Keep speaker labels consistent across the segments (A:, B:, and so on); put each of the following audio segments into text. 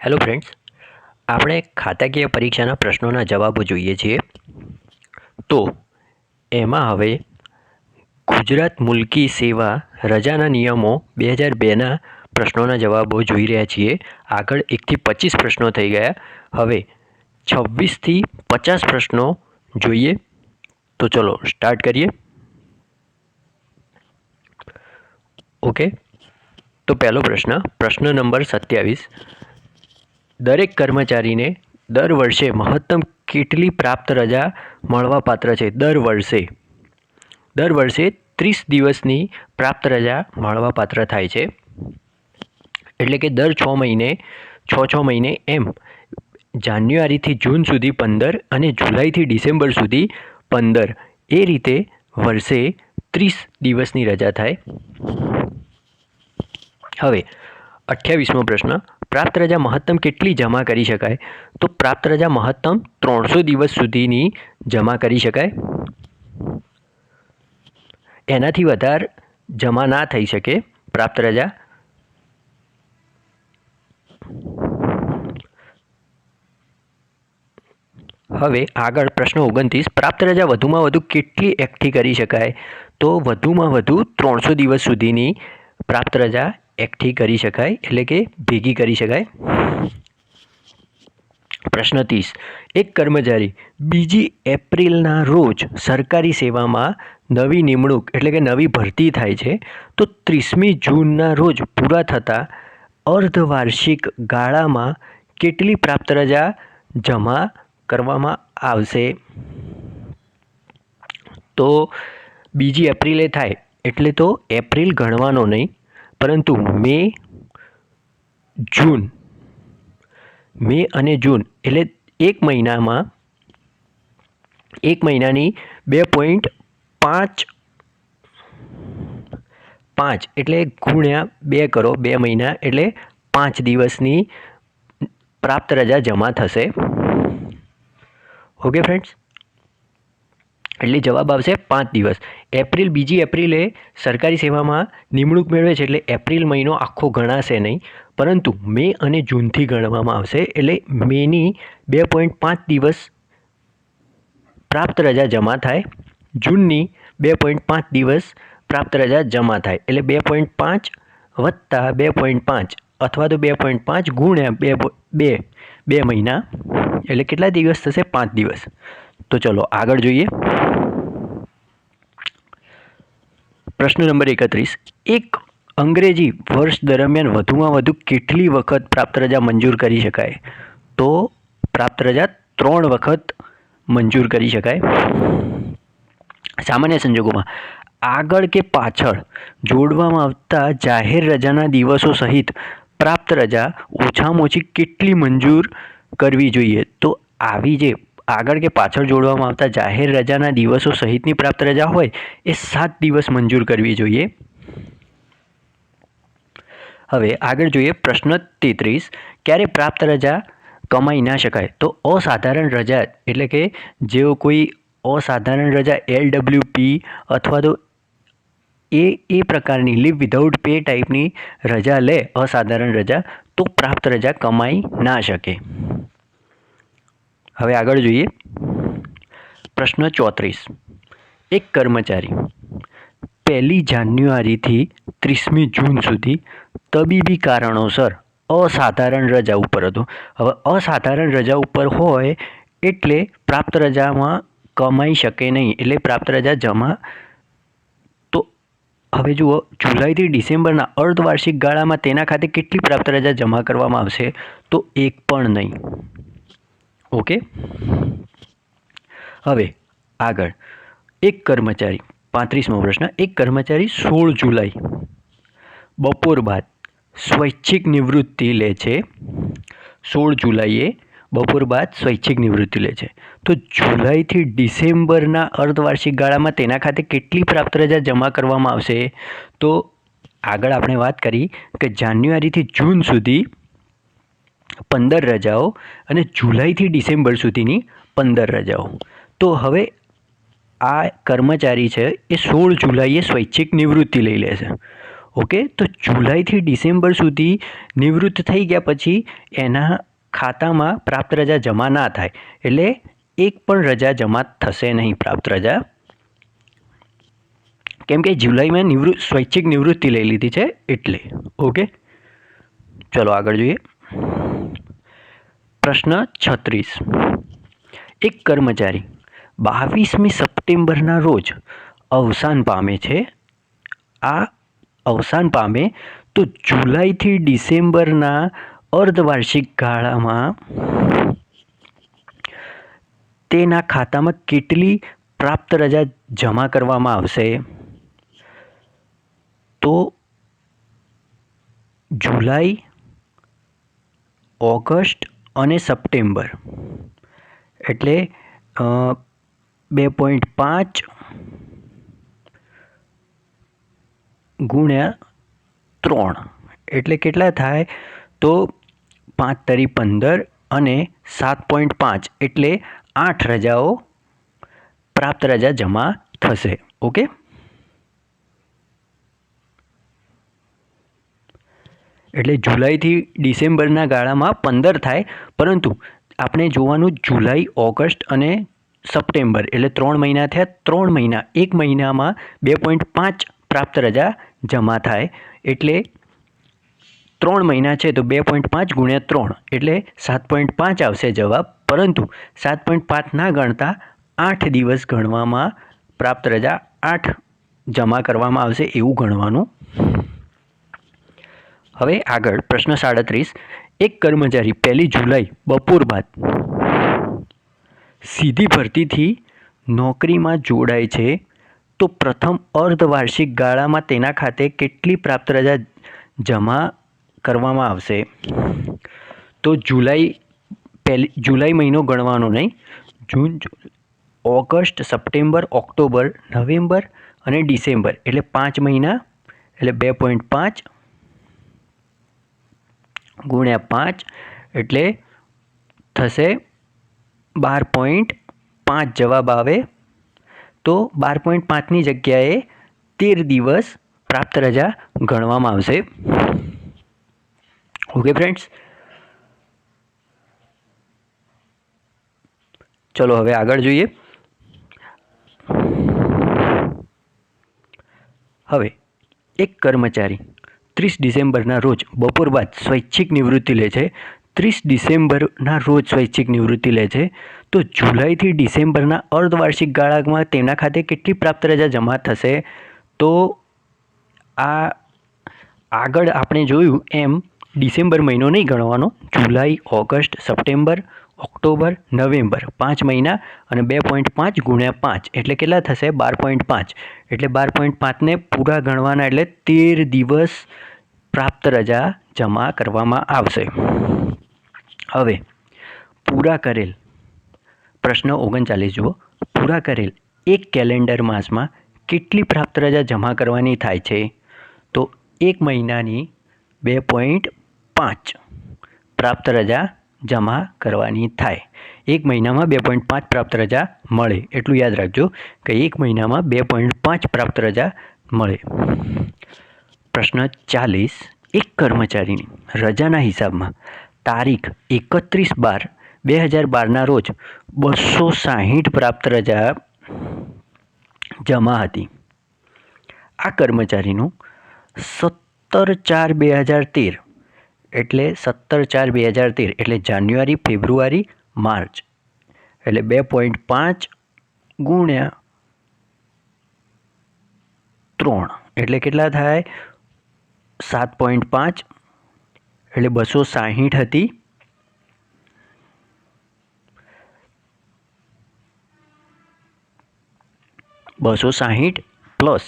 A: Hello friends, આપણે ખાતાકીય પરીક્ષાના પ્રશ્નોના જવાબો જોઈએ છીએ. તો એમાં હવે ગુજરાત મુલકી સેવા રજાના નિયમો 2002ના પ્રશ્નોના જવાબો જોઈ રહ્યા છીએ. આગળ 1થી 25 પ્રશ્નો થઈ ગયા. હવે 26થી 50 પ્રશ્નો જોઈએ. તો ચલો સ્ટાર્ટ કરીએ. ઓકે, તો પહેલો પ્રશ્ન નંબર 27. દરેક કર્મચારીને દર વર્ષે મહત્તમ કેટલી પ્રાપ્ત રજા મળવાપાત્ર છે? દર વર્ષે 30 દિવસની પ્રાપ્ત રજા મળવાપાત્ર થાય છે. એટલે કે દર 6 મહિને એમ જાન્યુઆરીથી જૂન સુધી 15 અને જુલાઈથી ડિસેમ્બર સુધી 15, એ રીતે વર્ષે 30 દિવસની રજા થાય. હવે 28મો પ્રશ્ન, પ્રાપ્ત રજા મહત્તમ કેટલી જમા કરી શકાય? તો પ્રાપ્ત રજા મહત્તમ 300 દિવસ સુધીની જમા કરી શકાય. એનાથી વધારે જમા ના થઈ શકે પ્રાપ્ત રજા. હવે આગળ પ્રશ્ન 29, પ્રાપ્ત રજા વધુમાં વધુ કેટલી એકઠી કરી શકાય? તો વધુમાં વધુ 300 દિવસ સુધીની પ્રાપ્ત રજા એકઠી કરી શકાય, એટલે કે ભેગી કરી શકાય. પ્રશ્ન 30, એક કર્મચારી 2 એપ્રિલના રોજ સરકારી સેવામાં નવી નિમણૂક એટલે કે નવી ભરતી થાય છે. તો 30મી જૂનના રોજ પૂરા થતા અર્ધવાર્ષિક ગાળામાં કેટલી પ્રાપ્ત રજા જમા કરવામાં આવશે? તો 2 એપ્રિલે થાય એટલે તો એપ્રિલ ગણવાનો નહીં, પરંતુ મે અને જૂન એટલે એક મહિનાની 2.5 એટલે ગુણ્યા 2 કરો, 2 મહિના એટલે 5 દિવસની પ્રાપ્ત રજા જમા થશે. ઓકે ફ્રેન્ડ્સ, એટલે જવાબ આવશે 5 દિવસ. 2 એપ્રિલે સરકારી સેવામાં નિમણૂક મેળવે છે એટલે એપ્રિલ મહિનો આખો ગણાશે નહીં, પરંતુ મે અને જૂનથી ગણવામાં આવશે. એટલે મેની 2.5 દિવસ પ્રાપ્ત રજા જમા થાય, જૂનની 2.5 દિવસ પ્રાપ્ત રજા જમા થાય. એટલે 2.5 વત્તા 2.5 અથવા તો 2.5 ગુણ્યા 2 મહિના એટલે કેટલા દિવસ થશે? 5 દિવસ. તો ચલો આગળ જોઈએ. પ્રશ્ન નંબર 31, એક અંગ્રેજી વર્ષ દરમિયાન વધુમાં વધુ કેટલી વખત પ્રાપ્ત રજા મંજૂર કરી શકાય? તો પ્રાપ્ત રજા 3 વખત મંજૂર કરી શકાય. સામાન્ય સંજોગોમાં આગળ કે પાછળ જોડવામાં આવતા જાહેર રજાના દિવસો સહિત પ્રાપ્ત રજા ઓછામાં ઓછી કેટલી મંજૂર કરવી જોઈએ? તો આવી જે આગળ કે પાછળ જોડવામાં આવતા જાહેર રજાના દિવસો સહિતની પ્રાપ્ત રજા હોય એ 7 દિવસ મંજૂર કરવી જોઈએ. હવે આગળ જોઈએ. પ્રશ્ન 33, ક્યારે પ્રાપ્ત રજા કમાઈ ના શકાય? તો અસાધારણ રજા એટલે કે જેઓ કોઈ અસાધારણ રજા LWP અથવા તો એ પ્રકારની લીવ વિધાઉટ પે ટાઈપની રજા લે, અસાધારણ રજા, તો પ્રાપ્ત રજા કમાઈ ના શકે. હવે આગળ જોઈએ. પ્રશ્ન 34, એક કર્મચારી 1 જાન્યુઆરીથી 30મી જૂન સુધી તબીબી કારણોસર અસાધારણ રજા ઉપર હતો. હવે અસાધારણ રજા ઉપર હોય એટલે પ્રાપ્ત રજામાં કમાઈ શકે નહીં, એટલે પ્રાપ્ત રજા જમા. તો હવે જુઓ, જુલાઈથી ડિસેમ્બરના અર્ધવાર્ષિક ગાળામાં તેના ખાતે કેટલી પ્રાપ્ત રજા જમા કરવામાં આવશે? તો એક પણ નહીં. ઓકે, હવે આગળ. એક કર્મચારી 35મો પ્રશ્ન, એક કર્મચારી 16 જુલાઈ બપોર બાદ સ્વૈચ્છિક નિવૃત્તિ લે છે. 16 જુલાઈએ બપોર બાદ સ્વૈચ્છિક નિવૃત્તિ લે છે. તો જુલાઈથી ડિસેમ્બરના અર્ધવાર્ષિક ગાળામાં તેના ખાતે કેટલી પ્રાપ્ત રજા જમા કરવામાં આવશે? તો આગળ આપણે વાત કરી કે જાન્યુઆરીથી જૂન સુધી 15 રજાઓ અને જુલાઈથી ડિસેમ્બર સુધીની 15 રજાઓ. તો હવે આ કર્મચારી છે એ 16 જુલાઈએ સ્વૈચ્છિક નિવૃત્તિ લઈ લેશે. ઓકે, તો જુલાઈથી ડિસેમ્બર સુધી નિવૃત્ત થઈ ગયા પછી એના ખાતામાં પ્રાપ્ત રજા જમા ના થાય, એટલે એક પણ રજા જમા થશે નહીં પ્રાપ્ત રજા, કેમ કે જુલાઈમાં સ્વૈચ્છિક નિવૃત્તિ લઈ લીધી છે એટલે. ઓકે, ચલો આગળ જોઈએ. પ્રશ્ન 36. એક કર્મચારી 22મી સપ્ટેમ્બરના રોજ અવસાન પામે છે. આ અવસાન પામે તો જુલાઈથી ડિસેમ્બરના અર્ધવાર્ષિક ગાળામાં તેના ખાતામાં કેટલી પ્રાપ્ત રજા જમા કરવામાં આવશે? તો જુલાઈ, ઓગસ્ટ અને સપ્ટેમ્બર એટલે 2.5 ગુણ્યા 3 એટલે કેટલા થાય? તો 5 તરી 15 અને 7.5 એટલે 8 રજાઓ પ્રાપ્ત રજા જમા થશે. ઓકે, એટલે જુલાઈથી ડિસેમ્બરના ગાળામાં 15 થાય, પરંતુ આપણે જોવાનું જુલાઈ, ઓગસ્ટ અને સપ્ટેમ્બર એટલે 3 મહિના થયા. 3 મહિના, એક મહિનામાં 2.5 પ્રાપ્ત રજા જમા થાય, એટલે 3 મહિના છે તો 2.5 ગુણ્યા 3 એટલે 7.5 આવશે જવાબ. પરંતુ 7.5 ના ગણતા 8 દિવસ ગણવામાં પ્રાપ્ત રજા 8 જમા કરવામાં આવશે એવું ગણવાનું. હવે આગળ પ્રશ્ન 37. એક કર્મચારી 1 જુલાઈ બપોર બાદ સીધી ભરતીથી નોકરીમાં જોડાય છે, તો પ્રથમ અર્ધવાર્ષિક ગાળામાં તેના ખાતે કેટલી પ્રાપ્ત રજા જમા કરવામાં આવશે? તો જુલાઈ મહિનો ગણવાનો નહીં, જૂન, ઓગસ્ટ, સપ્ટેમ્બર, ઓક્ટોબર, નવેમ્બર અને ડિસેમ્બર એટલે 5 મહિના એટલે 2.5 ગુણ્યા 5 એટલે થશે 12.5 જવાબ આવે. તો 12.5ની જગ્યાએ 13 દિવસ પ્રાપ્ત રજા ગણવામાં આવશે. ઓકે ફ્રેન્ડ્સ, ચલો હવે આગળ જોઈએ. હવે એક કર્મચારી 30 ડિસેમ્બરના રોજ બપોર બાદ સ્વૈચ્છિક નિવૃત્તિ લે છે. 30 ડિસેમ્બરના રોજ સ્વૈચ્છિક નિવૃત્તિ લે છે, તો જુલાઈથી ડિસેમ્બરના અર્ધવાર્ષિક ગાળામાં તેના ખાતે કેટલી પ્રાપ્ત રજા જમા થશે? તો આ આગળ આપણે જોયું એમ ડિસેમ્બર મહિનો નહીં ગણવાનો, જુલાઈ, ઓગસ્ટ, સપ્ટેમ્બર, ઓક્ટોબર, નવેમ્બર 5 મહિના અને 2.5 ગુણ્યા 5 એટલે કેટલા થશે? 12.5 એટલે 12.5ને પૂરા ગણવાના એટલે 13 દિવસ પ્રાપ્ત રજા જમા કરવામાં આવશે. હવે પૂરા કરેલ પ્રશ્ન 39 જુઓ. પૂરા કરેલ એક કેલેન્ડર માસમાં કેટલી પ્રાપ્ત રજા જમા કરવાની થાય છે? તો એક મહિનાની 2.5 પ્રાપ્ત રજા જમા કરવાની થાય. એક મહિનામાં 2.5 પ્રાપ્ત રજા મળે એટલું યાદ રાખજો કે એક મહિનામાં 2.5 પ્રાપ્ત રજા મળે. પ્રશ્ન 40. એક કર્મચારીની રજાના હિસાબમાં તારીખ 31/12/2012ના રોજ 260 પ્રાપ્ત રજા જમા હતી. આ કર્મચારીનું 17/4/2013 એટલે 17/4/2013 એટલે જાન્યુઆરી, ફેબ્રુઆરી, માર્ચ એટલે 2.5 ગુણ્યા 3 એટલે કેટલા થાય? 7.5 એટલે 260 હતી. $260 પ્લસ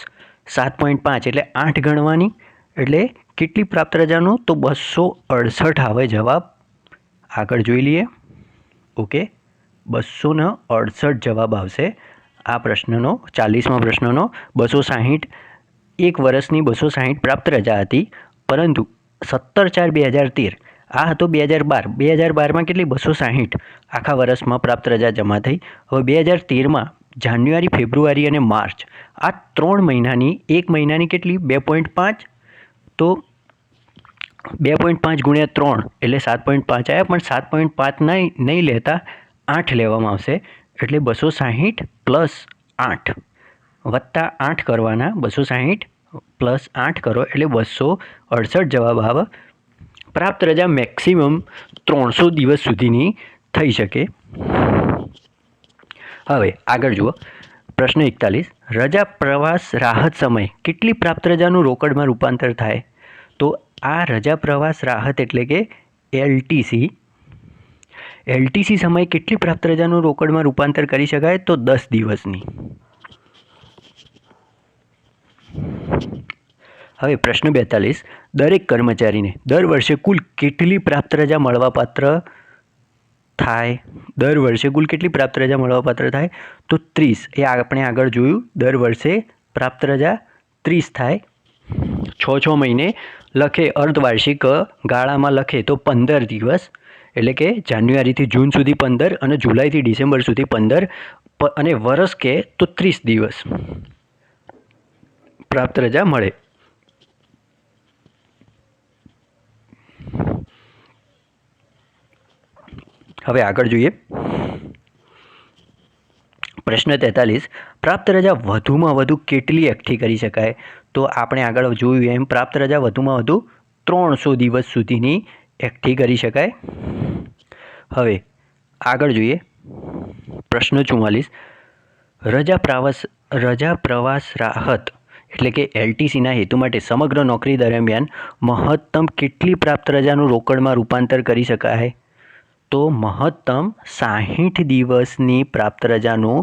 A: 7.5 એટલે 8 ગણવાની એટલે કેટલી પ્રાપ્ત રજાનું? તો 268 આવે જવાબ. આગળ જોઈ લઈએ. ઓકે, 268 જવાબ આવશે આ પ્રશ્નનો, 40મા પ્રશ્નનો. 260 એક વર્ષની 260 પ્રાપ્ત રજા હતી, પરંતુ 17/4/2013 આ હતો 2012. 2012માં કેટલી? 260 આખા વર્ષમાં પ્રાપ્ત રજા જમા થઈ. હવે 2013માં જાન્યુઆરી, ફેબ્રુઆરી અને માર્ચ આ 3 મહિનાની એક મહિનાની કેટલી? 2.5 તો 2.5 ગુણ્યા 3 એટલે 7.5 આવ્યા, પણ 7.5 નહીં લેતા 8 લેવામાં આવશે, એટલે 260 પ્લસ 8 વત્તા 8 કરવાના, 260 પ્લસ 8 કરો એટલે 268 જવાબ આવે. પ્રાપ્ત રજા મેક્સિમમ 300 દિવસ સુધીની થઈ શકે. હવે આગળ જુઓ, પ્રશ્ન 41. રજા પ્રવાસ રાહત સમય કેટલી પ્રાપ્ત રજાનું રોકડમાં રૂપાંતર થાય? તો આ રજા પ્રવાસ રાહત એટલે કે LTC. LTC સમય કેટલી પ્રાપ્ત રજાનું રોકડમાં રૂપાંતર કરી શકાય? તો 10 દિવસની. હવે પ્રશ્ન 42. દરેક કર્મચારીને દર વર્ષે કુલ કેટલી પ્રાપ્ત રજા મળવાપાત્ર થાય? દર વર્ષે કુલ કેટલી પ્રાપ્ત રજા મળવાપાત્ર થાય? તો 30. એ આપણે આગળ જોયું, દર વર્ષે પ્રાપ્ત રજા 30 થાય. 6 મહિને લખે, અર્ધવાર્ષિક ગાળામાં લખે તો 15 દિવસ, એટલે કે જાન્યુઆરીથી જૂન સુધી 15 અને જુલાઈથી ડિસેમ્બર સુધી 15, અને વર્ષ કે તો 30 દિવસ પ્રાપ્ત રજા મળે. હવે આગળ જોઈએ, પ્રશ્ન 43. પ્રાપ્ત રજા વધુમાં વધુ કેટલી એકઠી કરી શકાય? તો આપણે આગળ જોયું એમ પ્રાપ્ત રજા વધુમાં વધુ 300 દિવસ સુધીની એકઠી કરી શકાય. હવે આગળ જોઈએ, પ્રશ્ન 44. રજા પ્રવાસ રાહત એટલે કે LTCના હેતુ માટે સમગ્ર નોકરી દરમિયાન મહત્તમ કેટલી પ્રાપ્ત રજાનું રોકડમાં રૂપાંતર કરી શકાય? તો મહત્તમ 60 દિવસની પ્રાપ્ત રજાનું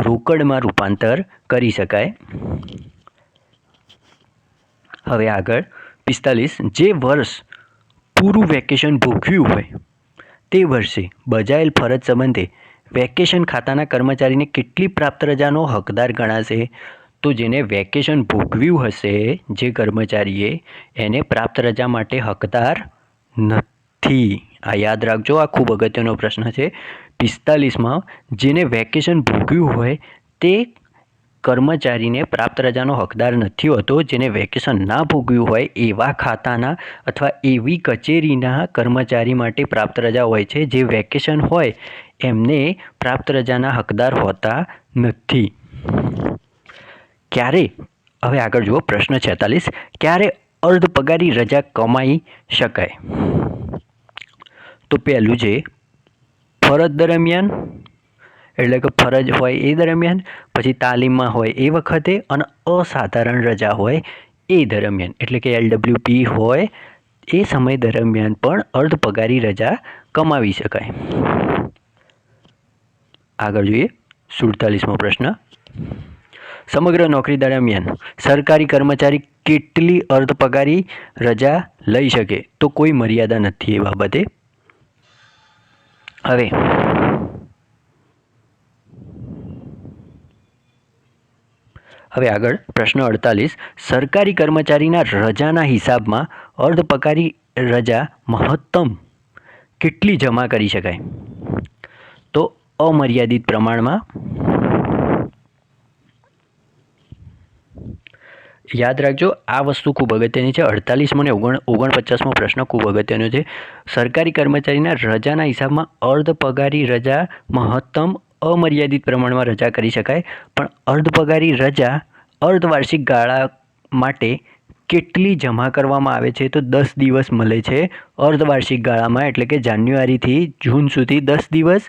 A: રોકડમાં રૂપાંતર કરી શકાય. હવે આગળ 45. જે વર્ષ પૂરું વેકેશન ભોગવ્યું હોય તે વર્ષે બજાયેલ ફરજ સંબંધે વેકેશન ખાતાના કર્મચારીને કેટલી પ્રાપ્ત રજાનો હકદાર ગણાશે? તો જેને વેકેશન ભોગવ્યું હશે, જે કર્મચારીએ, એને પ્રાપ્ત રજા માટે હકદાર નથી. આ યાદ રાખજો, આ ખૂબ અગત્યનો પ્રશ્ન છે. 45માં જેને વેકેશન ભોગવ્યું હોય તે કર્મચારીને પ્રાપ્ત રજાનો હકદાર નથી હોતો. જેને વેકેશન ના ભોગવ્યું હોય એવા ખાતાના અથવા એવી કચેરીના કર્મચારી માટે પ્રાપ્ત રજા હોય છે. જે વેકેશન હોય એમને પ્રાપ્ત રજાના હકદાર હોતા નથી. ક્યારે? હવે આગળ જુઓ, પ્રશ્ન 46. ક્યારે અર્ધ પગારી રજા કમાઈ શકાય? તો પહેલું છે ફરજ દરમિયાન, એટલે કે ફરજ હોય એ દરમિયાન, પછી તાલીમમાં હોય એ વખતે, અને અસાધારણ રજા હોય એ દરમિયાન, એટલે કે LWP હોય એ સમય દરમિયાન પણ અર્ધ પગારી રજા કમાવી શકાય. આગળ જોઈએ, 47મો પ્રશ્ન. સમગ્ર નોકરી દરમિયાન સરકારી કર્મચારી કેટલી અર્ધ પગારી રજા લઈ શકે? તો કોઈ મર્યાદા નથી એ બાબતે. હવે આગળ પ્રશ્ન 48. સરકારી કર્મચારીના રજાના હિસાબમાં અર્ધ પગારી રજા મહત્તમ કેટલી જમા કરી શકાય? તો અમર્યાદિત પ્રમાણમાં. યાદ રાખજો, આ વસ્તુ ખૂબ અગત્યની છે. 48મો અને 49મો પ્રશ્ન ખૂબ અગત્યનો છે. સરકારી કર્મચારીના રજાના હિસાબમાં અર્ધ પગારી રજા મહત્તમ અમર્યાદિત પ્રમાણમાં રજા કરી શકાય, પણ અર્ધ પગારી રજા અર્ધવાર્ષિક ગાળા માટે કેટલી જમા કરવામાં આવે છે? તો 10 દિવસ મળે છે અર્ધવાર્ષિક ગાળામાં, એટલે કે જાન્યુઆરીથી જૂન સુધી 10 દિવસ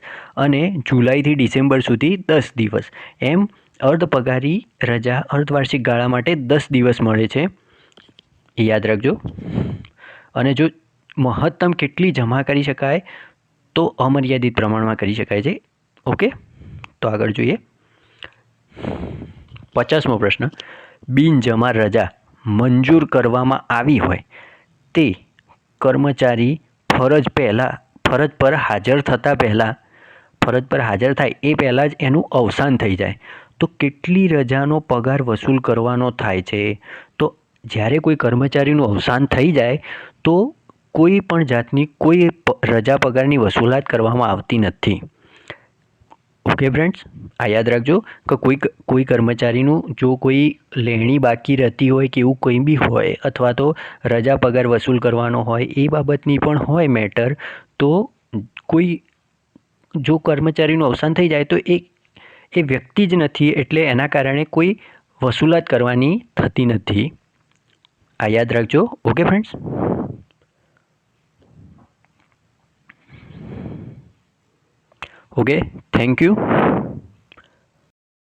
A: અને જુલાઈથી ડિસેમ્બર સુધી 10 દિવસ, એમ અર્ધ પગારી રજા અર્ધવાર્ષિક ગાળા માટે 10 દિવસ મળે છે. એ યાદ રાખજો. અને જો મહત્તમ કેટલી જમા કરી શકાય? તો અમર્યાદિત પ્રમાણમાં કરી શકાય છે. ઓકે, તો આગળ જોઈએ, 50મો પ્રશ્ન. બિનજમા રજા મંજૂર કરવામાં આવી હોય તે કર્મચારી ફરજ પર હાજર થાય એ પહેલાં જ એનું અવસાન થઈ જાય તો કેટલી રજાનો પગાર વસૂલ કરવાનો થાય છે? તો જ્યારે કોઈ કર્મચારીનું અવસાન થઈ જાય તો કોઈ પણ જાતની કોઈ રજા પગારની વસૂલાત કરવામાં આવતી નથી. ઓકે ફ્રેન્ડ્સ, આ યાદ રાખજો કે કોઈ કર્મચારીનું જો કોઈ લેણી બાકી રહેતી હોય કે એવું કંઈ બી હોય અથવા તો રજા પગાર વસૂલ કરવાનો હોય એ બાબતની પણ હોય મેટર, તો કોઈ જો કર્મચારીનું અવસાન થઈ જાય તો એ વ્યક્તિ જ નથી, એટલે એના કારણે કોઈ વસૂલાત કરવાની થતી નથી. આ યાદ રાખજો. Okay friends. Okay, thank you.